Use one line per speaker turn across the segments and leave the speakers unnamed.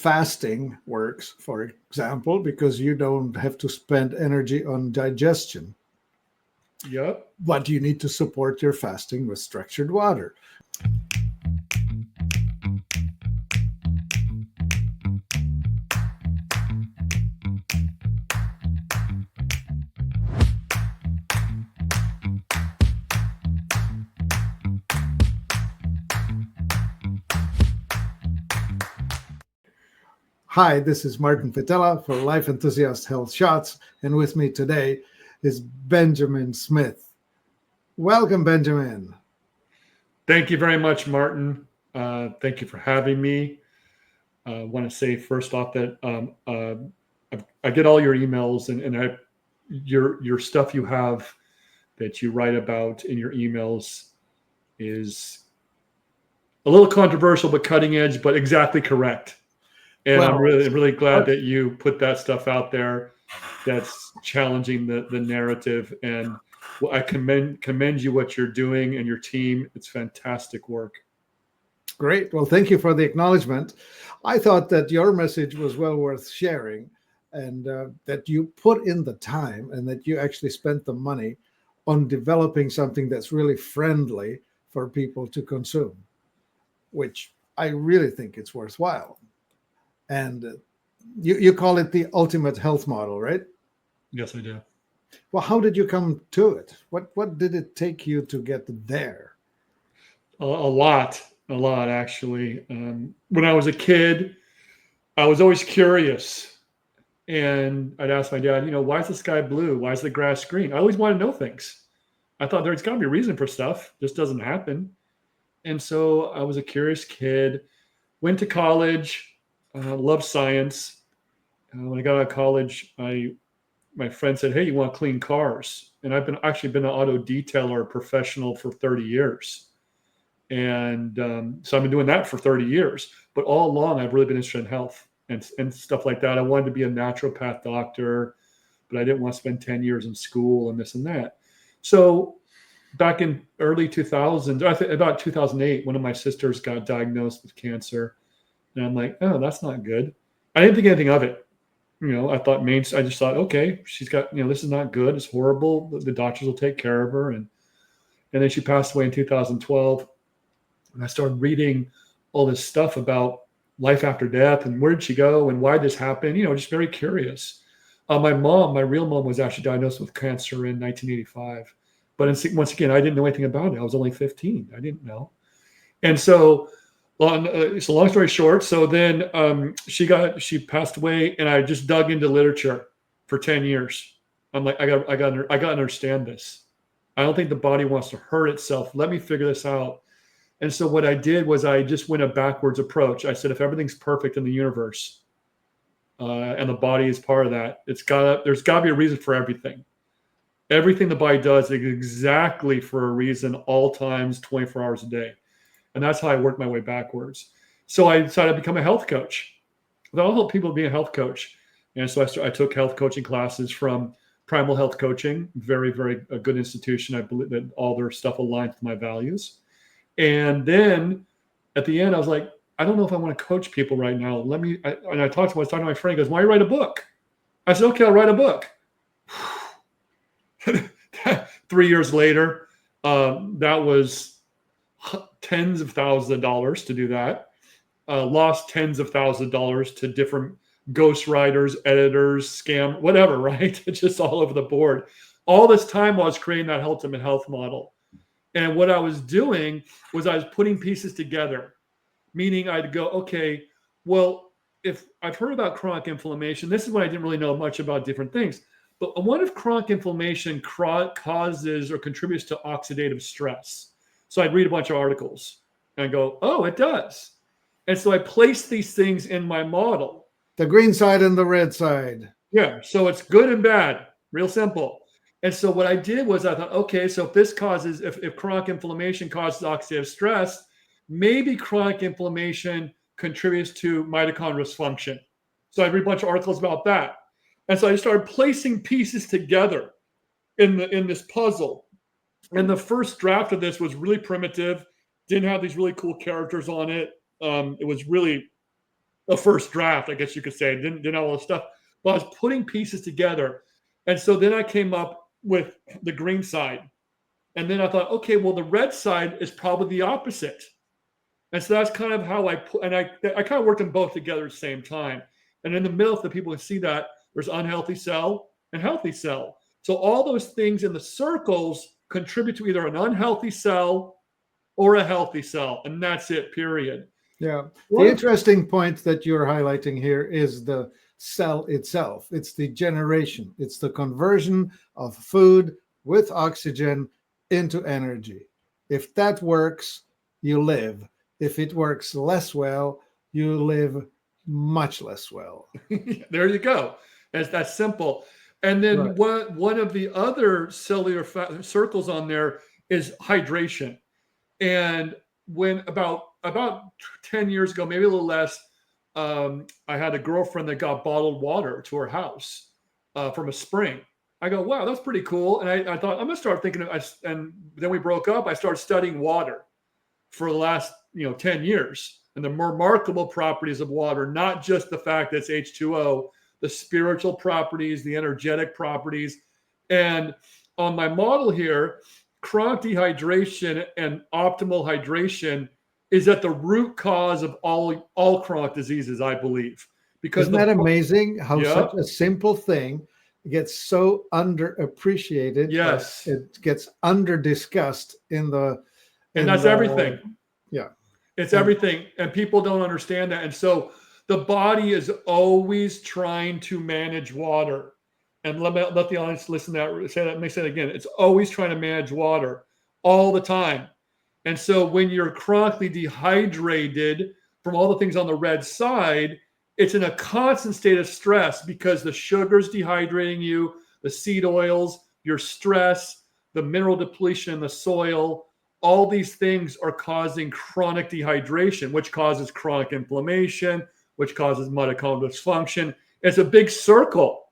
fasting works, for example, because you don't have to spend energy on digestion.
Yep.
But you need to support your fasting with structured water. Hi, this is Martin Pytela for Life Enthusiast Health Shots, and with me today is Benjamin Smith. Welcome, Benjamin.
Thank you very much, Martin. Thank you for having me. I want to say first off that I get all your emails and your stuff you have that you write about in your emails is a little controversial, but cutting edge, but exactly correct. And I'm really glad that you put that stuff out there that's challenging the narrative. And I commend you what you're doing and your team. It's fantastic work.
Great. Well, thank you for the acknowledgement. I thought that your message was well worth sharing, and that you put in the time and that you actually spent the money on developing something that's really friendly for people to consume, which I really think it's worthwhile. And you call it the ultimate health model, right?
Yes, I do.
Well, how did you come to it? What did it take you to get there?
A lot actually. When I was a kid, I was always curious, and I'd ask my dad, why is the sky blue? Why is the grass green? I always want to know things. I thought there's got to be a reason for stuff. This doesn't happen. And so I was a curious kid, went to college. Loved science. When I got out of college, my friend said, "Hey, you want to clean cars?" And I've been an auto detailer professional for 30 years, and so I've been doing that for 30 years. But all along, I've really been interested in health and stuff like that. I wanted to be a naturopath doctor, but I didn't want to spend 10 years in school and this and that. So back in early 2000, I think about 2008, one of my sisters got diagnosed with cancer. And I'm like, oh, that's not good. I didn't think anything of it. I just thought, okay, she's got, this is not good. It's horrible. The doctors will take care of her. And then she passed away in 2012. And I started reading all this stuff about life after death and where did she go and why this happened, just very curious. My real mom was actually diagnosed with cancer in 1985. But once again, I didn't know anything about it. I was only 15. I didn't know. And so, long story short, so then she passed away, and I just dug into literature for 10 years. I'm like, I got to understand this. I don't think the body wants to hurt itself. Let me figure this out. And so what I did was I just went a backwards approach. I said, if everything's perfect in the universe, and the body is part of that, there's got to be a reason for everything. Everything the body does is exactly for a reason, all times, 24 hours a day. And that's how I worked my way backwards. So I decided to become a health coach. I'll help people be a health coach. And so I took health coaching classes from Primal Health Coaching, very, very a good institution. I believe that all their stuff aligns with my values. And then at the end, I was like, I don't know if I want to coach people right now. I was talking to my friend. He goes, why don't you write a book? I said, okay, I'll write a book. 3 years later, that was tens of thousands of dollars to do that. Lost tens of thousands of dollars to different ghostwriters, editors, scam, whatever, right? It's just all over the board. All this time I was creating that ultimate health model. And what I was doing was I was putting pieces together, meaning I'd go, okay, well, if I've heard about chronic inflammation, this is when I didn't really know much about different things. But what if chronic inflammation causes or contributes to oxidative stress? So I'd read a bunch of articles and go, oh, it does. And so I placed these things in my model.
The green side and the red side.
Yeah. So it's good and bad, real simple. And so what I did was I thought, okay, so if chronic inflammation causes oxidative stress, maybe chronic inflammation contributes to mitochondrial dysfunction. So I read a bunch of articles about that. And so I started placing pieces together in this puzzle. And the first draft of this was really primitive, didn't have these really cool characters on it. It was really a first draft, I guess you could say. Didn't know all this stuff, but I was putting pieces together. And so then I came up with the green side. And then I thought, okay, well, the red side is probably the opposite. And so that's kind of how I put, and I kind of worked them both together at the same time. And in the middle, if the people can see that, there's unhealthy cell and healthy cell. So all those things in the circles contribute to either an unhealthy cell or a healthy cell. And that's it, period.
Yeah. The interesting point that you're highlighting here is the cell itself. It's the generation. It's the conversion of food with oxygen into energy. If that works, you live. If it works less well, you live much less well.
There you go. It's that simple. And then one of the other cellular circles on there is hydration. And when about 10 years ago, maybe a little less, I had a girlfriend that got bottled water to her house from a spring. I go, wow, that's pretty cool. And I thought, I'm going to start thinking and then we broke up. I started studying water for the last 10 years and the remarkable properties of water, not just the fact that it's H2O, the spiritual properties, the energetic properties. And on my model here, chronic dehydration and optimal hydration is at the root cause of all chronic diseases, I believe. Because
isn't that amazing how such a simple thing gets so underappreciated?
Yes.
It gets under-discussed and
that's everything.
Yeah.
It's everything. And people don't understand that. And so the body is always trying to manage water. And let the audience listen to that, say that, let me say it again. It's always trying to manage water all the time. And so when you're chronically dehydrated from all the things on the red side, it's in a constant state of stress because the sugar's dehydrating you, the seed oils, your stress, the mineral depletion in the soil, all these things are causing chronic dehydration, which causes chronic inflammation, which causes mitochondrial dysfunction. It's a big circle.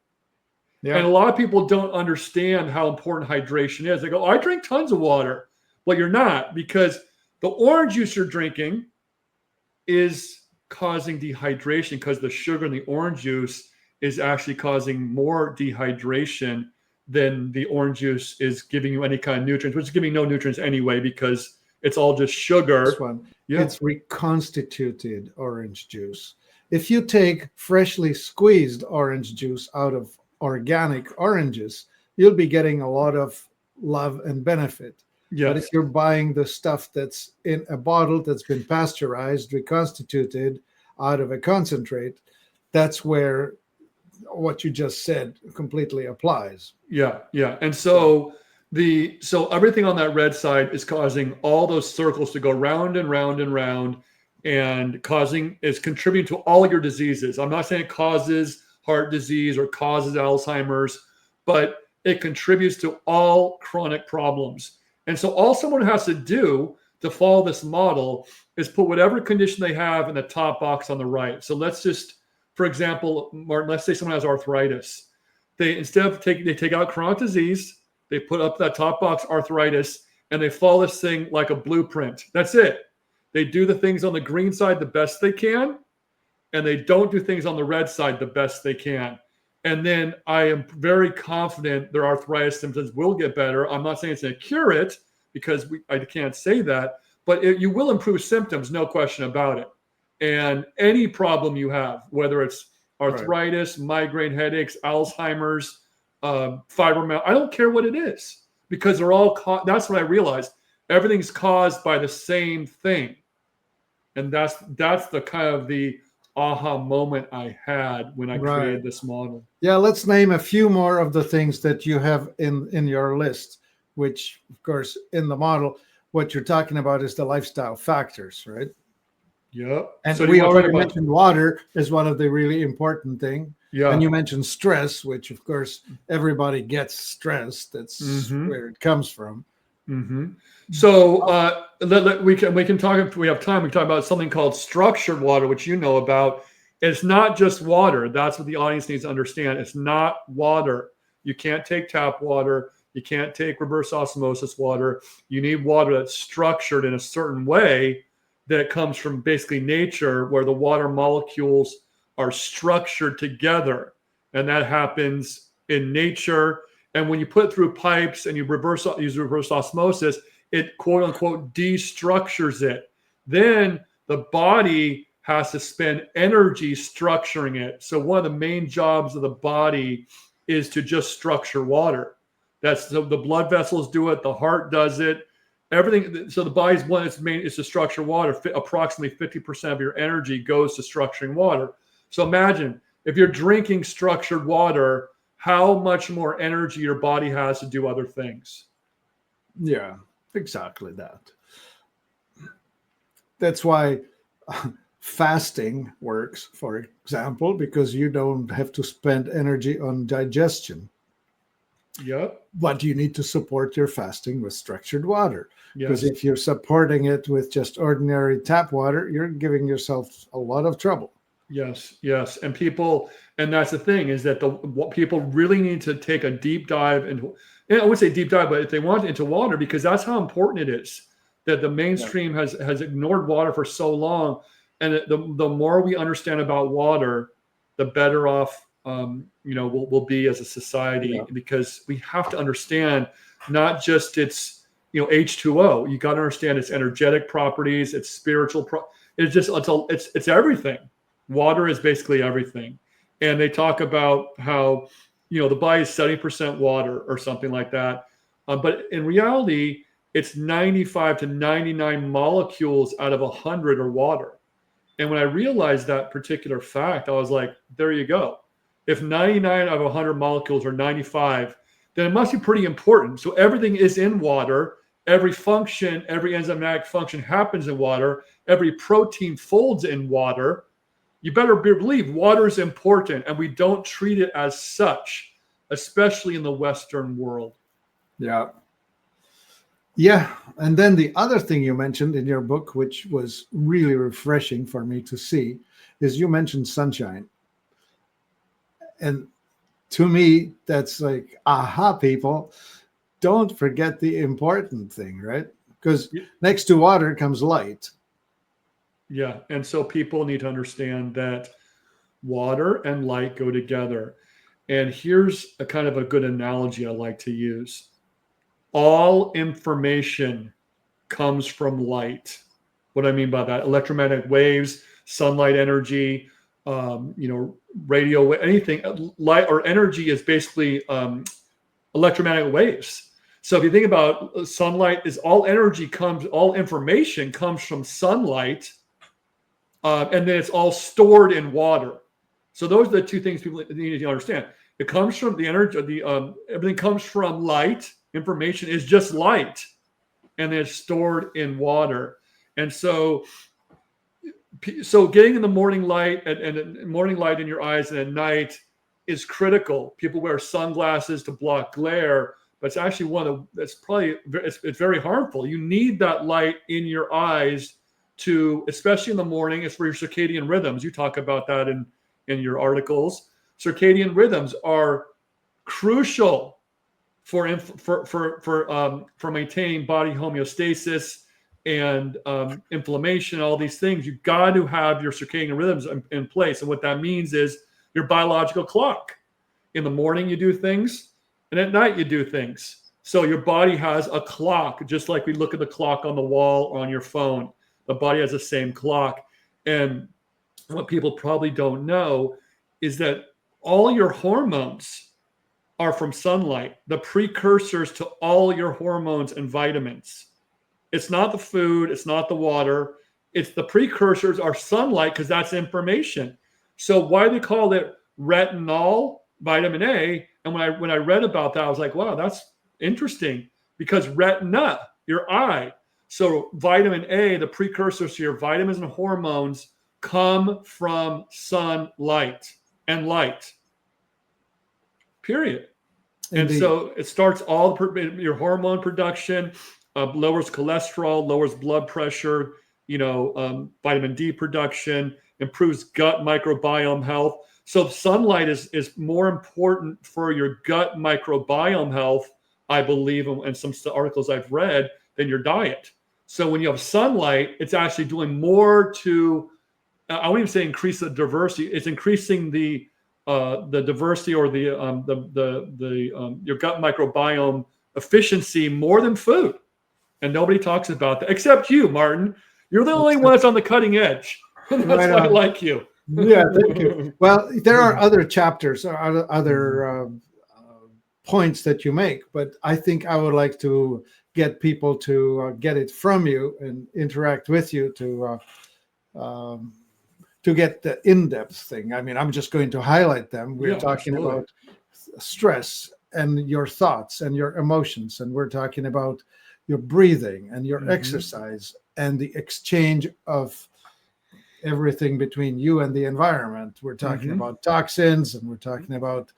Yeah. And a lot of people don't understand how important hydration is. They go, I drink tons of water. Well, you're not, because the orange juice you're drinking is causing dehydration because the sugar in the orange juice is actually causing more dehydration than the orange juice is giving you any kind of nutrients, which is giving no nutrients anyway because it's all just sugar.
This one, it's reconstituted orange juice. If you take freshly squeezed orange juice out of organic oranges, you'll be getting a lot of love and benefit. Yes. But if you're buying the stuff that's in a bottle that's been pasteurized, reconstituted out of a concentrate, that's where what you just said completely applies. Yeah.
And so everything on that red side is causing all those circles to go round and round and round, and is contributing to all your diseases. I'm not saying it causes heart disease or causes Alzheimer's, but it contributes to all chronic problems. And so all someone has to do to follow this model is put whatever condition they have in the top box on the right. So let's just, for example, Martin, let's say someone has arthritis. They take out chronic disease, they put up that top box arthritis, and they follow this thing like a blueprint. That's it. They do the things on the green side the best they can, and they don't do things on the red side the best they can. And then I am very confident their arthritis symptoms will get better. I'm not saying it's going to cure it because I can't say that, but you will improve symptoms, no question about it. And any problem you have, whether it's arthritis, migraine headaches, Alzheimer's, fibromyalgia, I don't care what it is, because they're all, that's what I realized. Everything's caused by the same thing. And that's the kind of the aha moment I had when I created this model.
Yeah, let's name a few more of the things that you have in your list, which, of course, in the model, what you're talking about is the lifestyle factors, right?
Yep.
And so we already mentioned water is one of the really important things. Yeah. And you mentioned stress, which, of course, everybody gets stress. That's where it comes from.
Mm-hmm. So we can talk, if we have time, we can talk about something called structured water, which you know about. It's not just water. That's what the audience needs to understand. It's not water. You can't take tap water. You can't take reverse osmosis water. You need water that's structured in a certain way that comes from basically nature, where the water molecules are structured together. And that happens in nature. And when you put it through pipes and you use reverse osmosis, it quote unquote destructures it. Then the body has to spend energy structuring it. So one of the main jobs of the body is to just structure water. That's the blood vessels do it, the heart does it, everything. So the body's one its main is to structure water. Approximately 50% of your energy goes to structuring water. So imagine if you're drinking structured water, how much more energy your body has to do other things.
Yeah, exactly that. That's why fasting works, for example, because you don't have to spend energy on digestion.
Yep.
But you need to support your fasting with structured water. Because
Yes.
if you're supporting it with just ordinary tap water, you're giving yourself a lot of trouble.
Yes, yes. And that's the thing, is that what people really need to take a deep dive into, and I would say deep dive, but if they want into water, because that's how important it is, that the mainstream has ignored water for so long. And the more we understand about water, the better off we'll be as a society, because we have to understand not just its H2O. You got to understand its energetic properties, its spiritual it's everything. Water is basically everything. And they talk about how the body is 70% water or something like that, but in reality it's 95 to 99 molecules out of 100 are water. And when I realized that particular fact, I was like, there you go. If 99 out of 100 molecules are 95, then it must be pretty important. So everything is in water. Every function, every enzymatic function happens in water. Every protein folds in water. You better believe water is important, and we don't treat it as such, especially in the Western world.
Yeah. Yeah. And then the other thing you mentioned in your book, which was really refreshing for me to see, is you mentioned sunshine. And to me, that's like, aha, people, don't forget the important thing, right? Because next to water comes light.
Yeah. And so people need to understand that water and light go together. And here's a kind of a good analogy I like to use. All information comes from light. What I mean by that: electromagnetic waves, sunlight energy, radio, anything. Light or energy is basically electromagnetic waves. So if you think about sunlight, is all energy all information comes from sunlight, and then it's all stored in water. So those are the two things people need to understand. It comes from the energy. Everything comes from light. Information is just light, and then it's stored in water. And so getting in the morning light and morning light in your eyes and at night is critical. People wear sunglasses to block glare, but it's actually it's very harmful. You need that light in your eyes especially in the morning. It's for your circadian rhythms. You talk about that in your articles. Circadian rhythms are crucial for maintaining body homeostasis and inflammation, all these things. You've got to have your circadian rhythms in place. And what that means is your biological clock. In the morning, you do things, and at night, you do things. So your body has a clock, just like we look at the clock on the wall or on your phone. The body has the same clock. And what people probably don't know is that all your hormones are from sunlight, the precursors to all your hormones and vitamins. It's not the food, it's not the water, it's the precursors are sunlight, because that's information. So why they call it retinol, vitamin A? And when I read about that, I was like, wow, that's interesting, because retina, your eye. So vitamin A, the precursors to your vitamins and hormones, come from sunlight and light. Period. Indeed. And so it starts all your hormone production, lowers cholesterol, lowers blood pressure, vitamin D production, improves gut microbiome health. So sunlight is more important for your gut microbiome health, I believe, and some articles I've read, than your diet. So when you have sunlight, it's actually doing more to, I wouldn't even say increase the diversity. It's increasing the diversity or the your gut microbiome efficiency more than food. And nobody talks about that except you, Martin. You're the only one that's on the cutting edge. And that's
Right
why I
on.
like you.
Yeah, thank you. Well, there are other chapters or other points that you make, but I think I would like to get people to get it from you and interact with you to get the in-depth thing. I mean, I'm just going to highlight them. We're talking about stress and your thoughts and your emotions, and we're talking about your breathing and your exercise and the exchange of everything between you and the environment. We're talking about toxins, and we're talking about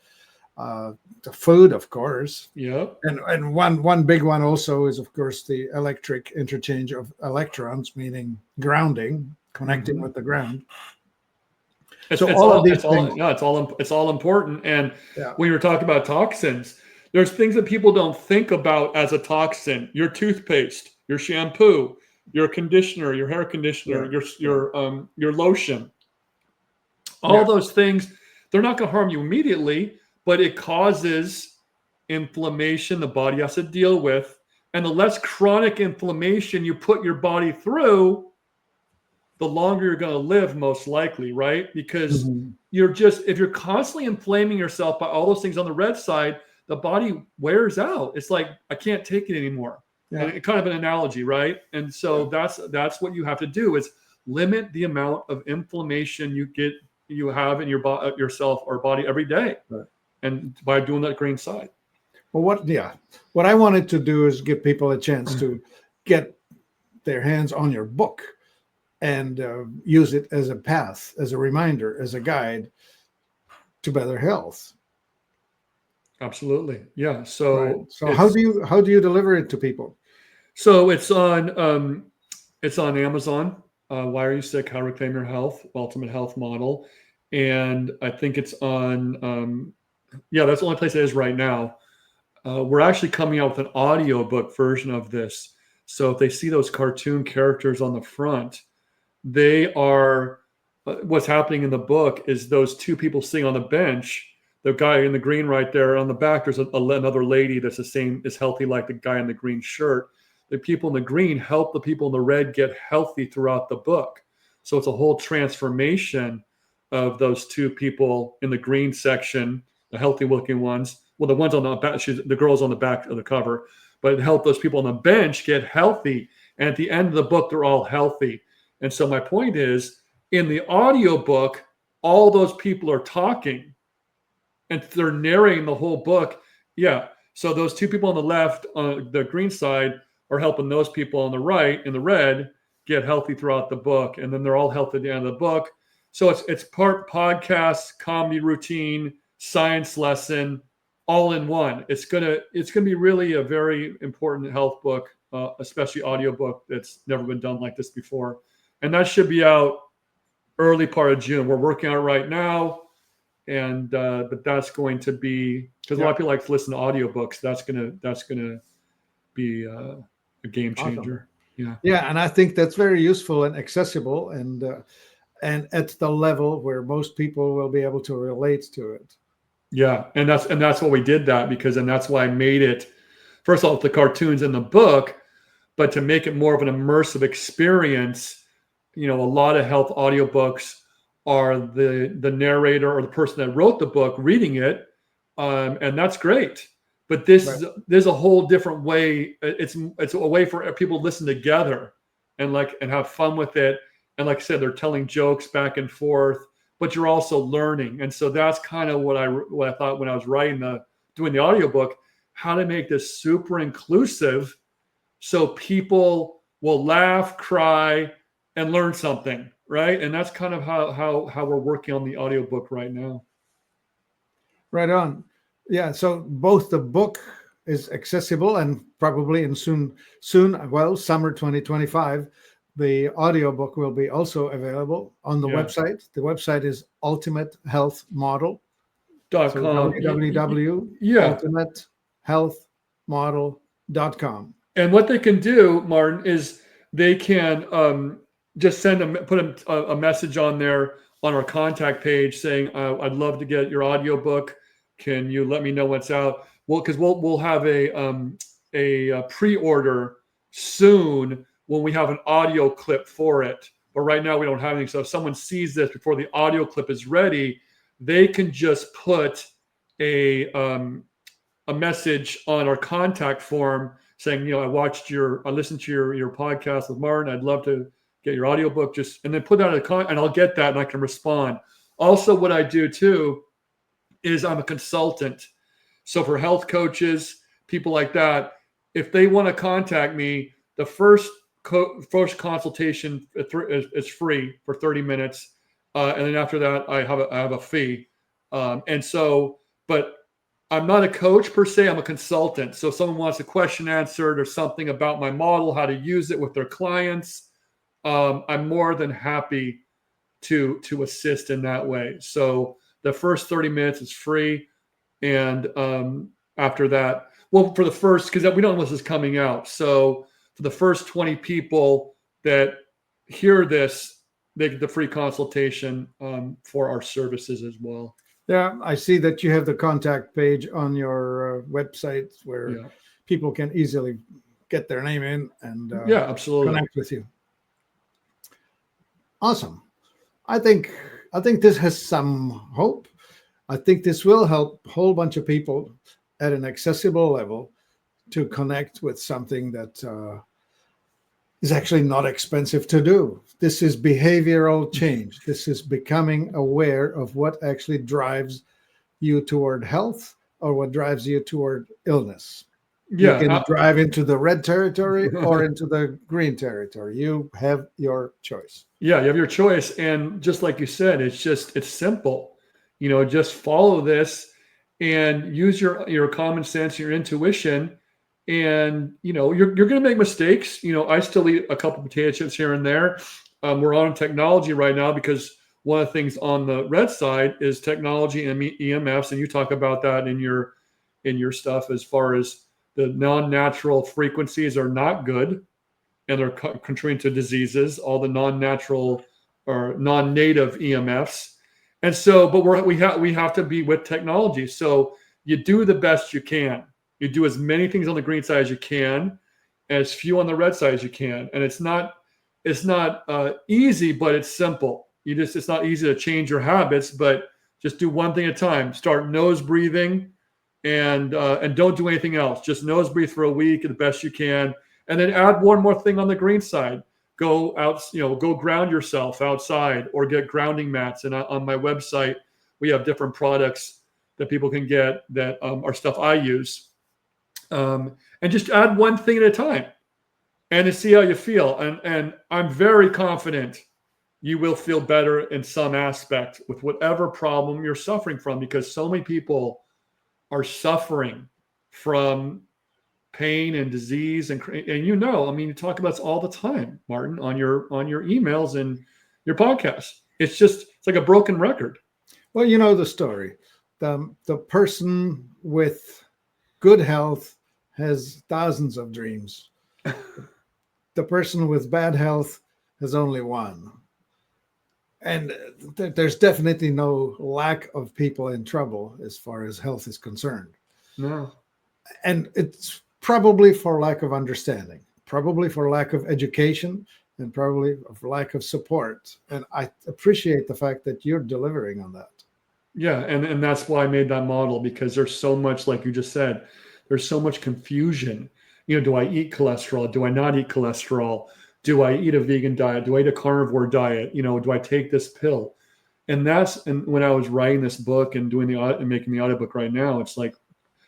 the food, of course.
Yep.
And one big one also is, of course, the electric interchange of electrons, meaning grounding, connecting with the ground.
It's all important. And when you're talking about toxins, there's things that people don't think about as a toxin. Your toothpaste, your shampoo, your conditioner, your hair conditioner, your lotion. All those things, they're not going to harm you immediately, but it causes inflammation the body has to deal with. And the less chronic inflammation you put your body through, the longer you're going to live, most likely, right? Because if you're constantly inflaming yourself by all those things on the red side, the body wears out. It's like, I can't take it anymore. Yeah. And kind of an analogy, right? And so that's what you have to do, is limit the amount of inflammation you have in yourself or body every day. Right. And by doing that green side.
Well, what I wanted to do is give people a chance to get their hands on your book and use it as a path, as a reminder, as a guide to better health.
Absolutely, yeah. So
how do you deliver it to people?
So it's on Amazon. Why Are You Sick? How to Reclaim Your Health, Ultimate Health Model, and I think it's on. That's the only place it is right now. We're actually coming out with an audiobook version of this. So if they see those cartoon characters on the front, they are what's happening in the book is those two people sitting on the bench. The guy in the green right there on the back, there's another lady that's the same, is healthy like the guy in the green shirt. The people in the green help the people in the red get healthy throughout the book. So it's a whole transformation of those two people in the green section, the healthy looking ones. Well, the ones on the back, the girl's on the back of the cover, but it helped those people on the bench get healthy. And at the end of the book, they're all healthy. And so my point is, in the audiobook, all those people are talking and they're narrating the whole book. Yeah. So those two people on the left, on the green side, are helping those people on the right in the red get healthy throughout the book. And then they're all healthy at the end of the book. So it's part podcast, comedy routine, science lesson, all in one. It's gonna be really a very important health book, especially audiobook that's never been done like this before. And that should be out early part of June. We're working on it right now. And but that's going to be, because a lot of people like to listen to audiobooks. That's gonna be a game changer. Awesome.
Yeah, and I think that's very useful and accessible, and at the level where most people will be able to relate to it.
Yeah, and that's what we did that because, and that's why I made it. First of all, with the cartoons in the book, but to make it more of an immersive experience. A lot of health audiobooks are the narrator or the person that wrote the book reading it, and that's great. But there's a whole different way. It's a way for people to listen together and have fun with it. And like I said, they're telling jokes back and forth, but you're also learning. And so that's kind of what I thought when I was doing the audiobook, how to make this super inclusive so people will laugh, cry, and learn something, right? And that's kind of how we're working on the audiobook right now.
Right on. Yeah, so both the book is accessible and probably in soon, summer 2025, the audiobook will be also available on the website. The website is ultimatehealthmodel.com. So www.ultimatehealthmodel.com.
And what they can do, Martin, is they can just put a message on there on our contact page saying, I'd love to get your audiobook. Can you let me know what's out? Well, because we'll have a pre-order soon when we have an audio clip for it. But right now we don't have anything. So if someone sees this before the audio clip is ready, they can just put a message on our contact form saying, I listened to your podcast with Martin. I'd love to get your audiobook, and then put that and I'll get that and I can respond. Also, what I do too is I'm a consultant. So for health coaches, people like that, if they want to contact me, the first consultation is free for 30 minutes. And then after that, I have a fee. But I'm not a coach per se, I'm a consultant. So if someone wants a question answered or something about my model, how to use it with their clients, I'm more than happy to assist in that way. So the first 30 minutes is free. And after that, well, for the first, because we don't know this is coming out. So for the first 20 people that hear this, they get the free consultation for our services as well.
Yeah, I see that you have the contact page on your website where people can easily get their name in and
absolutely
connect with you. Awesome. I think this has some hope. I think this will help a whole bunch of people at an accessible level to connect with something that is actually not expensive to do. This is behavioral change. This is becoming aware of what actually drives you toward health or what drives you toward illness.
Yeah,
you can drive into the red territory or into the green territory. You have your choice.
Yeah, you have your choice. And just like you said, it's simple. Just follow this and use your common sense, your intuition. And, you're going to make mistakes. I still eat a couple potato chips here and there. We're on technology right now because one of the things on the red side is technology and EMFs. And you talk about that in your stuff as far as the non-natural frequencies are not good and they're contributing to diseases, all the non-natural or non-native EMFs. And so, but we have to be with technology. So you do the best you can. You do as many things on the green side as you can, as few on the red side as you can. And it's not easy, but it's simple. It's not easy to change your habits, but just do one thing at a time. Start nose breathing and don't do anything else. Just nose breathe for a week the best you can. And then add one more thing on the green side. Go out, go ground yourself outside or get grounding mats. And on my website, we have different products that people can get that are stuff I use. And just add one thing at a time and to see how you feel. And I'm very confident you will feel better in some aspect with whatever problem you're suffering from, because so many people are suffering from pain and disease. And you talk about this all the time, Martin, on your emails and your podcast. It's like a broken record.
Well, you know the story. The person with good health has thousands of dreams. The person with bad health has only one. And there's definitely no lack of people in trouble as far as health is concerned.
No.
And it's probably for lack of understanding, probably for lack of education, and probably for lack of support. And I appreciate the fact that you're delivering on that.
Yeah, and that's why I made that model, because there's so much, like you just said, there's so much confusion. Do I eat cholesterol? Do I not eat cholesterol? Do I eat a vegan diet? Do I eat a carnivore diet? Do I take this pill? And when I was writing this book and making the audiobook right now, it's like,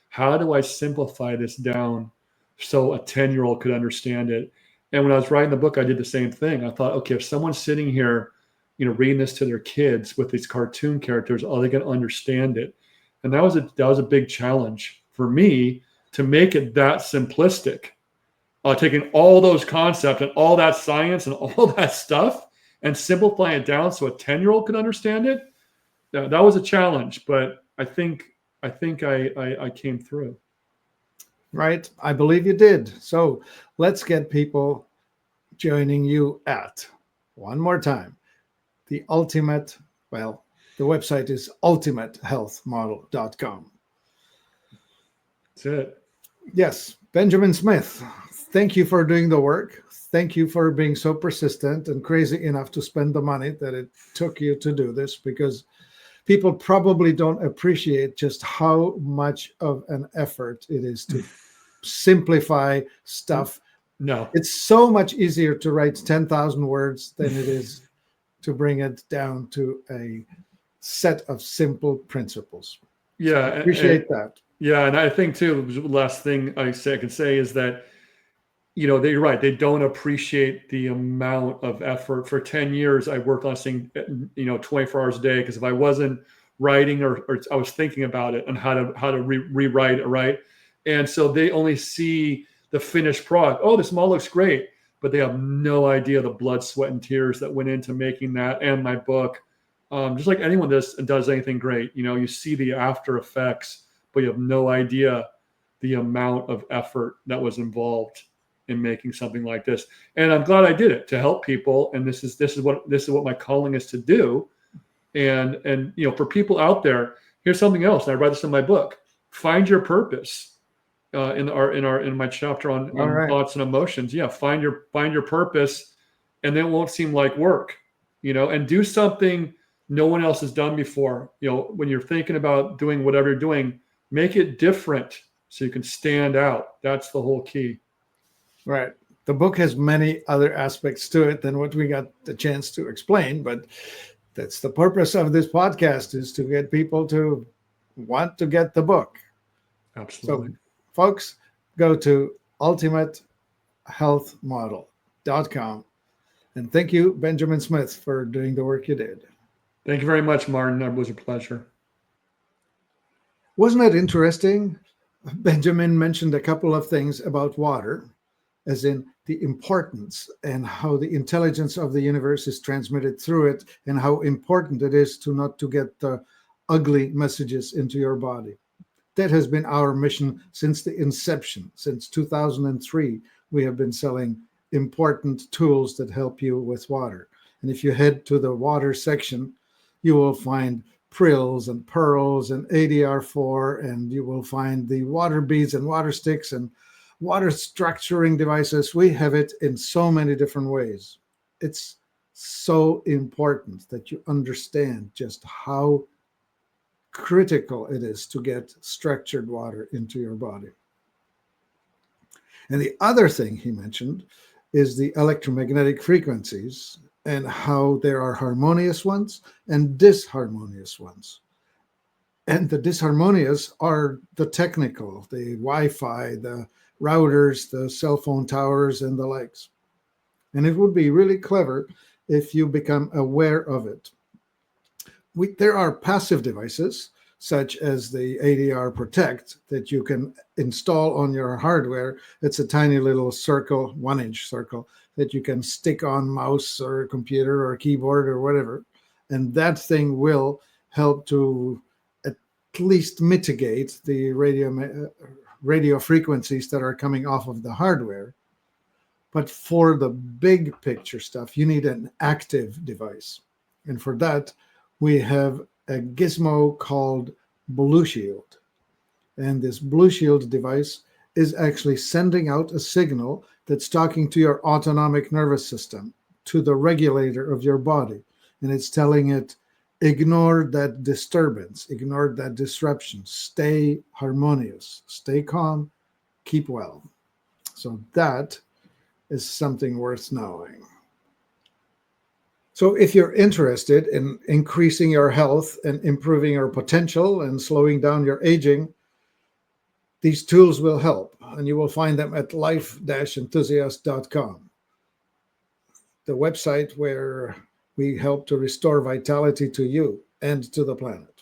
how do I simplify this down so a 10-year-old could understand it? And when I was writing the book, I did the same thing. I thought, okay, if someone's sitting here, reading this to their kids with these cartoon characters, are they going to understand it? And that was a big challenge for me to make it that simplistic. Taking all those concepts and all that science and all that stuff and simplifying it down so a 10-year-old could understand it. That was a challenge, but I think I came through.
Right. I believe you did. So let's get people joining you at, one more time, the ultimate, well, the website is ultimatehealthmodel.com.
That's it.
Yes, Benjamin Smith, thank you for doing the work. Thank you for being so persistent and crazy enough to spend the money that it took you to do this, because people probably don't appreciate just how much of an effort it is to simplify stuff.
No.
It's so much easier to write 10,000 words than it is to bring it down to a set of simple principles.
Yeah.
So I appreciate that.
Yeah. And I think too, the last thing I can say is that, you're right. They don't appreciate the amount of effort. For 10 years, I worked on this thing, 24 hours a day, because if I wasn't writing or I was thinking about it and how to rewrite it, right? And so they only see the finished product. Oh, this all looks great, but they have no idea the blood, sweat, and tears that went into making that and my book. Just like anyone does anything great, you see the after effects, but you have no idea the amount of effort that was involved in making something like this. And I'm glad I did it to help people. And this is what my calling is to do. And for people out there, here's something else. And I write this in my book. Find your purpose. In my chapter on thoughts and emotions. Yeah, find your purpose, and then it won't seem like work. And do something no one else has done before. When you're thinking about doing whatever you're doing, make it different so you can stand out. That's the whole key.
Right. The book has many other aspects to it than what we got the chance to explain, but that's the purpose of this podcast, is to get people to want to get the book.
Absolutely.
So, folks, go to ultimatehealthmodel.com. And thank you, Benjamin Smith, for doing the work you did.
Thank you very much, Martin. It was a pleasure.
Wasn't it interesting? Benjamin mentioned a couple of things about water, as in the importance and how the intelligence of the universe is transmitted through it, and how important it is not to get the ugly messages into your body. That has been our mission since the inception. Since 2003, we have been selling important tools that help you with water. And if you head to the water section, you will find prills and pearls and ADR4, and you will find the water beads and water sticks and water structuring devices. We have it in so many different ways. It's so important that you understand just how critical it is to get structured water into your body. And the other thing he mentioned is the electromagnetic frequencies, and how there are harmonious ones and disharmonious ones. And the disharmonious are the technical, the Wi-Fi, the routers, the cell phone towers, and the likes. And it would be really clever if you become aware of it. There are passive devices, such as the ADR Protect, that you can install on your hardware. It's a tiny little circle, 1-inch circle, that you can stick on mouse or a computer or a keyboard or whatever. And that thing will help to at least mitigate the radio frequencies that are coming off of the hardware. But for the big picture stuff, you need an active device. And for that, we have a gizmo called Blue Shield. And this Blue Shield device is actually sending out a signal that's talking to your autonomic nervous system, to the regulator of your body. And it's telling it, ignore that disturbance, ignore that disruption, stay harmonious, stay calm, keep well. So that is something worth knowing. So if you're interested in increasing your health and improving your potential and slowing down your aging, these tools will help, and you will find them at life-enthusiast.com, the website where we help to restore vitality to you and to the planet.